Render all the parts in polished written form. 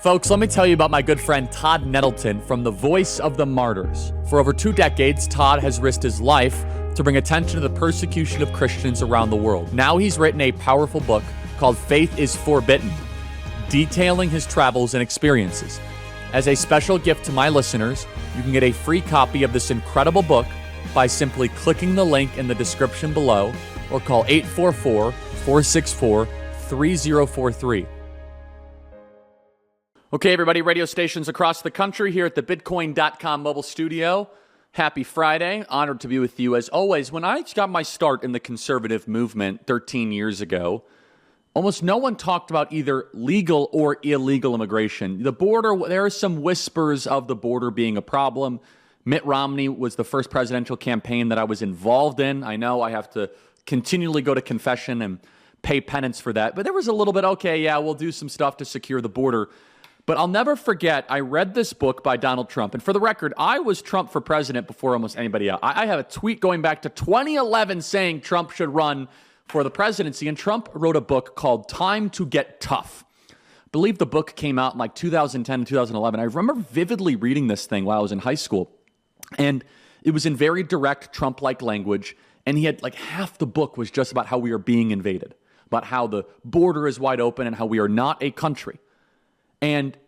Folks, let me tell you about my good friend Todd Nettleton from the Voice of the Martyrs. For over 2 decades, Todd has risked his life to bring attention to the persecution of Christians around the world. Now he's written a powerful book called Faith is Forbidden, detailing his travels and experiences. As a special gift to my listeners, you can get a free copy of this incredible book by simply clicking the link in the description below or call 844-464-3043. Okay, everybody, radio stations across the country here at the Bitcoin.com mobile studio. Happy Friday. Honored to be with you as always. When I got my start in the conservative movement 13 years ago, almost no one talked about either legal or illegal immigration. The border, there are some whispers of the border being a problem. Mitt Romney was the first presidential campaign that I was involved in. I know I have to continually go to confession and pay penance for that. But there was a little bit, okay, yeah, we'll do some stuff to secure the border. But I'll never forget, I read this book by Donald Trump. And for the record, I was Trump for president before almost anybody else. I have a tweet going back to 2011 saying Trump should run for the presidency. And Trump wrote a book called Time to Get Tough. I believe the book came out in like 2010 and 2011. I remember vividly reading this thing while I was in high school. And it was in very direct Trump-like language. And he had like half the book was just about how we are being invaded, about how the border is wide open and how we are not a country. And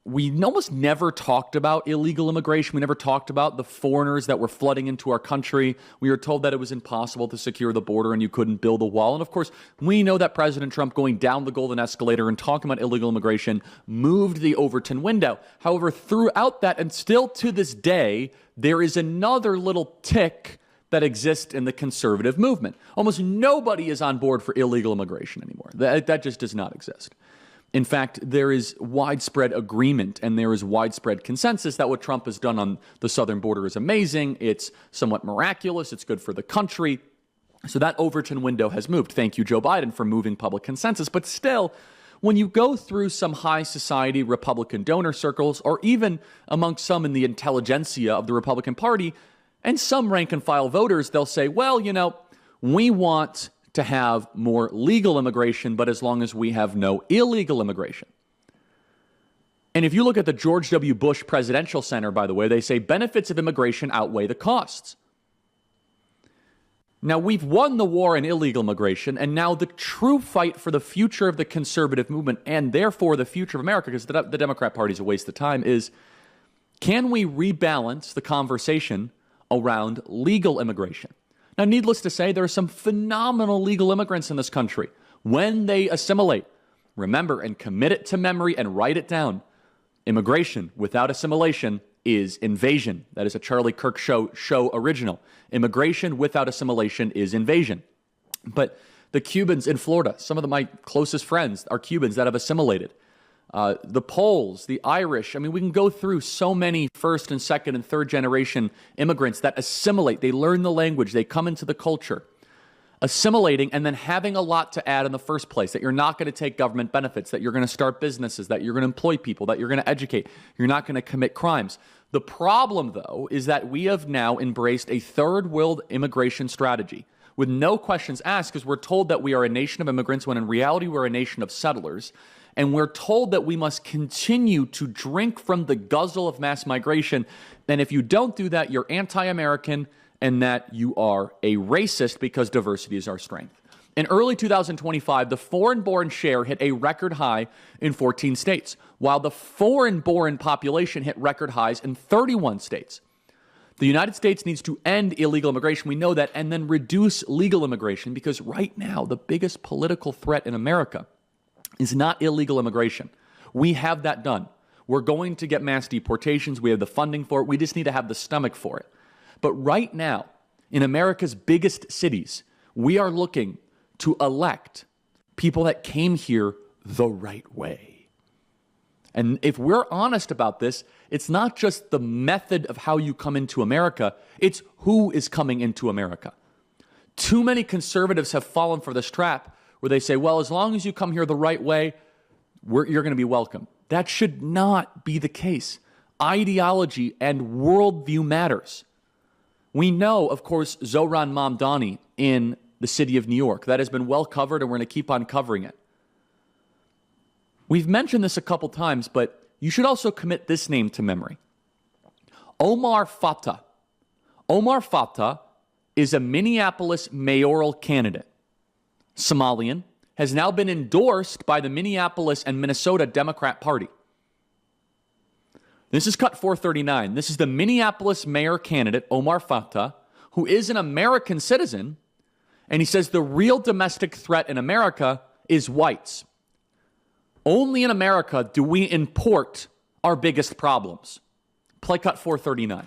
we almost never talked about illegal immigration. We never talked about the foreigners that were flooding into our country. We were told that it was impossible to secure the border and you couldn't build a wall. And of course, we know that President Trump going down the golden escalator and talking about illegal immigration moved the Overton window. However, throughout that, and still to this day, there is another little tick that exists in the conservative movement. Almost nobody is on board for illegal immigration anymore. That just does not exist. In fact, there is widespread agreement and there is widespread consensus that what Trump has done on the southern border is amazing. It's somewhat miraculous. It's good for the country. So that Overton window has moved. Thank you, Joe Biden, for moving public consensus. But still, when you go through some high society Republican donor circles, or even amongst some in the intelligentsia of the Republican Party, and some rank and file voters, they'll say, well, you know, we want to have more legal immigration, but as long as we have no illegal immigration. And if you look at the George W. Bush Presidential Center, by the way, they say benefits of immigration outweigh the costs. Now, we've won the war on illegal immigration, and now the true fight for the future of the conservative movement, and therefore the future of America, because the Democrat Party is a waste of time, is can we rebalance the conversation around legal immigration? Now, needless to say, there are some phenomenal legal immigrants in this country. When they assimilate, remember and commit it to memory and write it down. Immigration without assimilation is invasion. That is a Charlie Kirk show original. Immigration without assimilation is invasion. But the Cubans in Florida, some of my closest friends are Cubans that have assimilated. The Poles, the Irish, I mean, we can go through so many first and second and third generation immigrants that assimilate. They learn the language. They come into the culture. Assimilating and then having a lot to add in the first place, that you're not going to take government benefits, that you're going to start businesses, that you're going to employ people, that you're going to educate. You're not going to commit crimes. The problem, though, is that we have now embraced a third world immigration strategy with no questions asked, because we're told that we are a nation of immigrants when in reality we're a nation of settlers. And we're told that we must continue to drink from the guzzle of mass migration. And if you don't do that, you're anti-American and that you are a racist because diversity is our strength. In early 2025, the foreign-born share hit a record high in 14 states, while the foreign-born population hit record highs in 31 states. The United States needs to end illegal immigration. We know that, and then reduce legal immigration, because right now the biggest political threat in America is not illegal immigration. We have that done. We're going to get mass deportations. We have the funding for it. We just need to have the stomach for it. But right now, in America's biggest cities, we are looking to elect people that came here the right way. And if we're honest about this, it's not just the method of how you come into America, it's who is coming into America. Too many conservatives have fallen for this trap where they say, well, as long as you come here the right way, you're going to be welcome. That should not be the case. Ideology and worldview matters. We know, of course, Zohran Mamdani in the city of New York. That has been well covered, and we're going to keep on covering it. We've mentioned this a couple times, but you should also commit this name to memory. Omar Fattah. Omar Fattah is a Minneapolis mayoral candidate. Somalian, has now been endorsed by the Minneapolis and Minnesota Democrat Party. This is cut 439. This is the Minneapolis mayor candidate, Omar Fattah, who is an American citizen, and he says the real domestic threat in America is whites. Only in America do we import our biggest problems. Play cut 439.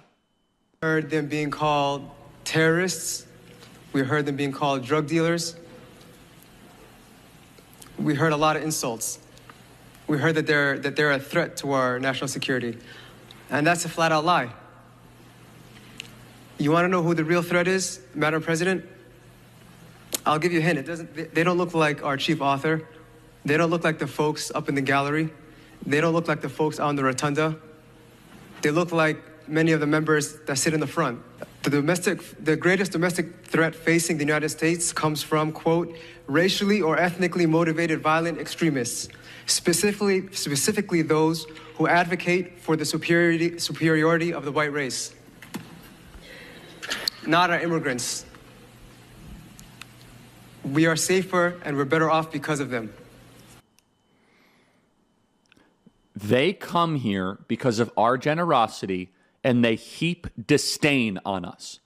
We heard them being called terrorists. We heard them being called drug dealers. We heard a lot of insults. We heard that they're a threat to our national security. And that's a flat-out lie. You want to know who the real threat is, Madam President? I'll give you a hint. They don't look like our chief author. They don't look like the folks up in the gallery. They don't look like the folks out in the rotunda. They look like many of the members that sit in the front. The greatest domestic threat facing the United States comes from, quote, racially or ethnically motivated violent extremists, specifically those who advocate for the superiority of the white race, not our immigrants. We are safer and we're better off because of them. They come here because of our generosity, and they heap disdain on us.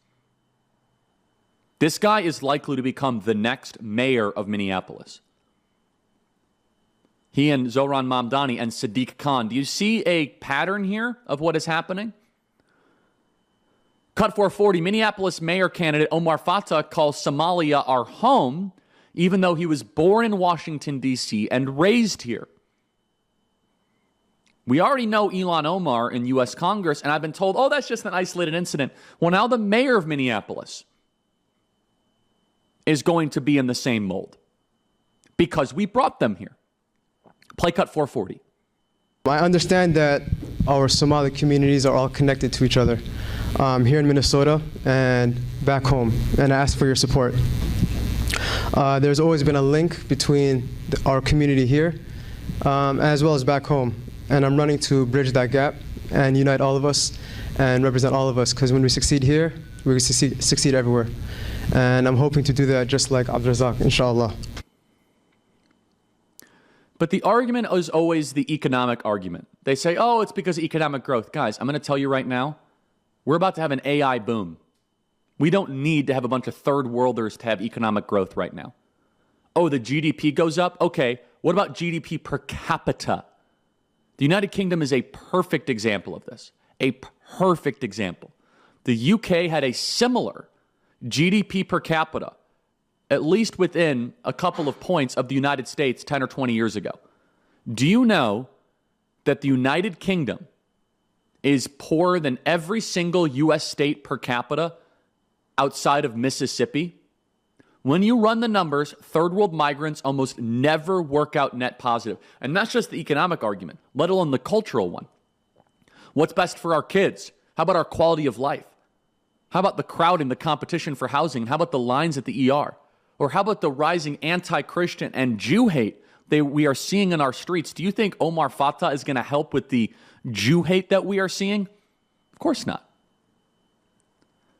This guy is likely to become the next mayor of Minneapolis. He and Zohran Mamdani and Sadiq Khan. Do you see a pattern here of what is happening? Cut 440, Minneapolis mayor candidate Omar Fattah calls Somalia our home, even though he was born in Washington, D.C. and raised here. We already know Ilhan Omar in U.S. Congress, and I've been told, oh, that's just an isolated incident. Well, now the mayor of Minneapolis is going to be in the same mold because we brought them here. Play cut 440. I understand that our Somali communities are all connected to each other here in Minnesota and back home, and I ask for your support. There's always been a link between our community here as well as back home. And I'm running to bridge that gap and unite all of us and represent all of us, because when we succeed here, we succeed everywhere. And I'm hoping to do that just like Abdrazak, inshallah. But the argument is always the economic argument. They say, oh, it's because of economic growth. Guys, I'm going to tell you right now, we're about to have an AI boom. We don't need to have a bunch of third worlders to have economic growth right now. Oh, the GDP goes up? Okay, what about GDP per capita? The United Kingdom is a perfect example of this. A perfect example. The UK had a similar GDP per capita, at least within a couple of points of the United States 10 or 20 years ago. Do you know that the United Kingdom is poorer than every single U.S. state per capita outside of Mississippi? When you run the numbers, third world migrants almost never work out net positive. And that's just the economic argument, let alone the cultural one. What's best for our kids? How about our quality of life? How about the crowding, the competition for housing? How about the lines at the ER? Or how about the rising anti-Christian and Jew hate we are seeing in our streets? Do you think Omar Fattah is going to help with the Jew hate that we are seeing? Of course not.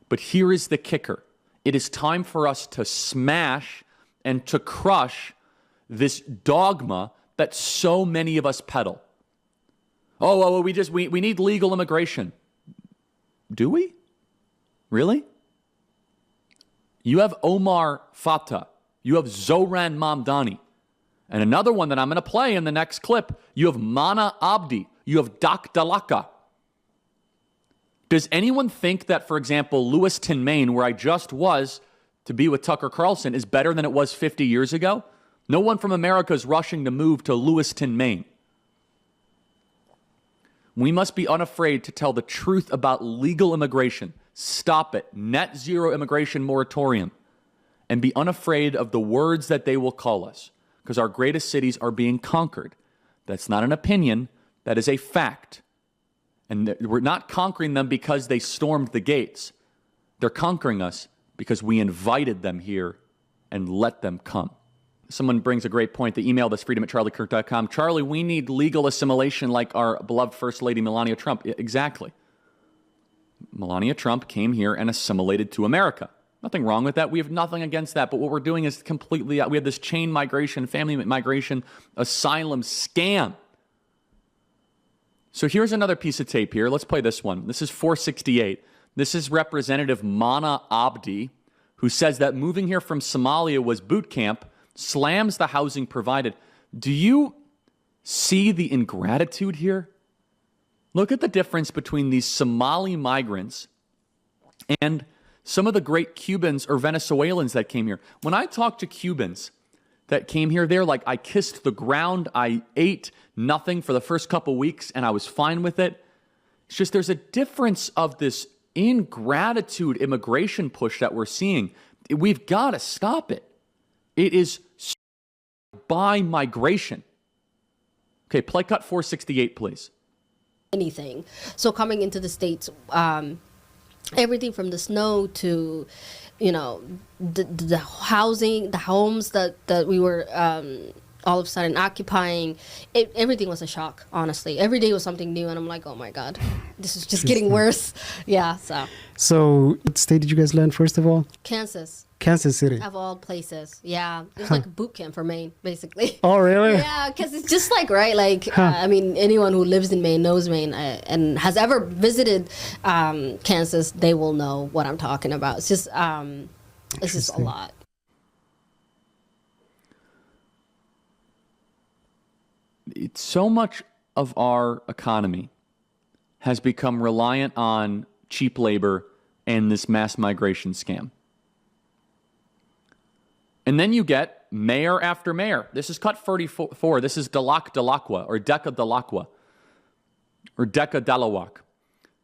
But here is the kicker. It is time for us to smash and to crush this dogma that so many of us peddle. Oh, we need legal immigration. Do we? Really? You have Omar Fattah. You have Zohran Mamdani. And another one that I'm going to play in the next clip, you have Mana Abdi. You have Dak Dalaka. Does anyone think that, for example, Lewiston, Maine, where I just was to be with Tucker Carlson, is better than it was 50 years ago? No one from America is rushing to move to Lewiston, Maine. We must be unafraid to tell the truth about legal immigration. Stop it. Net zero immigration moratorium. And be unafraid of the words that they will call us, because our greatest cities are being conquered. That's not an opinion. That is a fact. And we're not conquering them because they stormed the gates. They're conquering us because we invited them here and let them come. Someone brings a great point. They emailed us, freedom@charliekirk.com. Charlie, we need legal assimilation like our beloved First Lady Melania Trump. Exactly. Melania Trump came here and assimilated to America. Nothing wrong with that. We have nothing against that. But what we're doing is completely, we have this chain migration, family migration, asylum scam. So here's another piece of tape here. Let's play this one. This is 468. This is Representative Mana Abdi, who says that moving here from Somalia was boot camp, slams the housing provided. Do you see the ingratitude here? Look at the difference between these Somali migrants and some of the great Cubans or Venezuelans that came here. When I talk to Cubans that came here, they're like, I kissed the ground, I ate nothing for the first couple weeks, and I was fine with it. It's just there's a difference of this ingratitude immigration push that we're seeing. We've got to stop it. It is by migration. Okay, play cut 468, please. Anything. So coming into the States, everything from the snow to, the housing, the homes that we were all of a sudden occupying, everything was a shock, honestly. Every day was something new, and I'm like, oh my God, this is just getting worse. Yeah, So what state did you guys land, first of all? Kansas City. of all places. Yeah, it was like a boot camp for Maine, basically. Oh, really? Yeah, because it's just like, right, anyone who lives in Maine knows Maine and has ever visited Kansas, they will know what I'm talking about. It's just a lot. It's so much of our economy has become reliant on cheap labor and this mass migration scam. And then you get mayor after mayor. This is cut 34. This is Dalakwa or Deka Dalakwa or Deka Dalawak.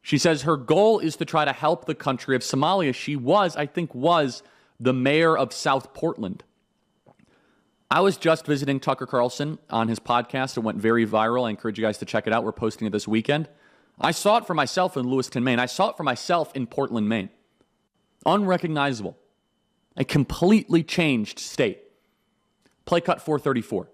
She says her goal is to try to help the country of Somalia. She was the mayor of South Portland. I was just visiting Tucker Carlson on his podcast. It went very viral. I encourage you guys to check it out. We're posting it this weekend. I saw it for myself in Lewiston, Maine. I saw it for myself in Portland, Maine. Unrecognizable. A completely changed state. Play cut 434.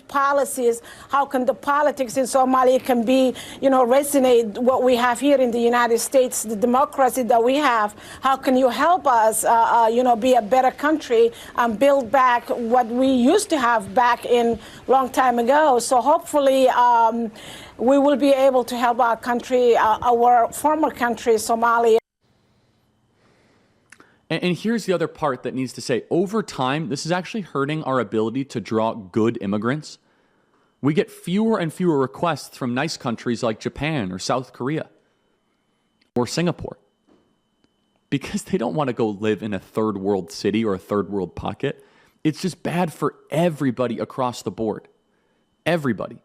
Policies, how can the politics in Somalia can be, resonate what we have here in the United States, the democracy that we have. How can you help us, be a better country and build back what we used to have back in long time ago? So hopefully we will be able to help our country, our former country, Somalia. And here's the other part that needs to say, over time, this is actually hurting our ability to draw good immigrants. We get fewer and fewer requests from nice countries like Japan or South Korea or Singapore because they don't want to go live in a third world city or a third world pocket. It's just bad for everybody across the board. Everybody.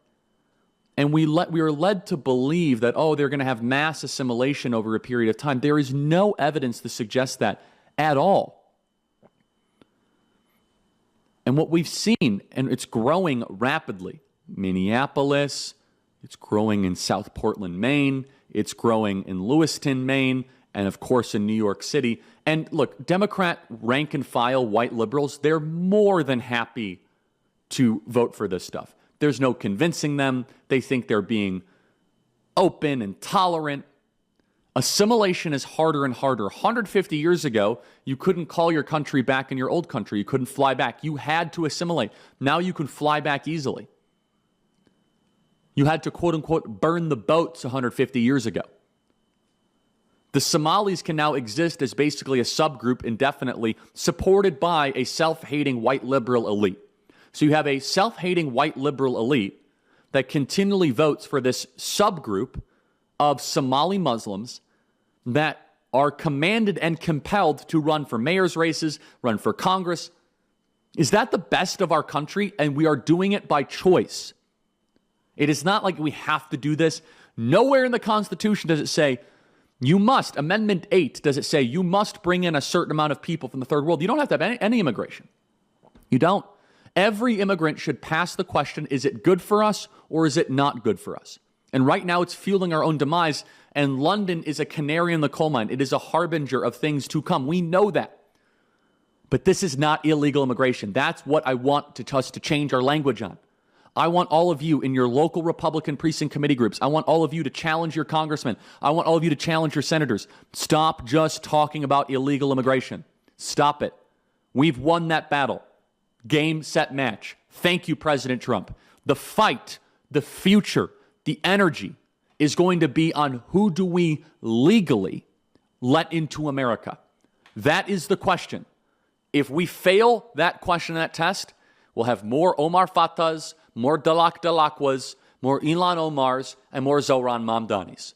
And we are led to believe that, they're going to have mass assimilation over a period of time. There is no evidence to suggest that at all. And what we've seen, and it's growing rapidly, Minneapolis, it's growing in South Portland, Maine, it's growing in Lewiston, Maine, and of course in New York City. And look, Democrat rank and file white liberals, they're more than happy to vote for this stuff. There's no convincing them. They think they're being open and tolerant. Assimilation is harder and harder. 150 years ago, you couldn't call your country back in your old country. You couldn't fly back. You had to assimilate. Now you can fly back easily. You had to, quote unquote, burn the boats 150 years ago. The Somalis can now exist as basically a subgroup indefinitely, supported by a self-hating white liberal elite. So you have a self-hating white liberal elite that continually votes for this subgroup of Somali Muslims that are commanded and compelled to run for mayor's races, run for Congress. Is that the best of our country? And we are doing it by choice. It is not like we have to do this. Nowhere in the Constitution does it say, you must, Amendment 8, does it say you must bring in a certain amount of people from the third world. You don't have to have any immigration. You don't. Every immigrant should pass the question, is it good for us or is it not good for us? And right now it's fueling our own demise, and London is a canary in the coal mine. It is a harbinger of things to come. We know that. But this is not illegal immigration. That's what I want us to change our language on. I want all of you in your local Republican precinct committee groups. I want all of you to challenge your congressmen. I want all of you to challenge your senators. Stop just talking about illegal immigration. Stop it. We've won that battle. Game, set, match. Thank you, President Trump. The fight, the future, the energy is going to be on who do we legally let into America. That is the question. If we fail that question, that test, we'll have more Omar Fatahs, more Dalak Dalakwas, more Ilan Omars, and more Zohran Mamdanis.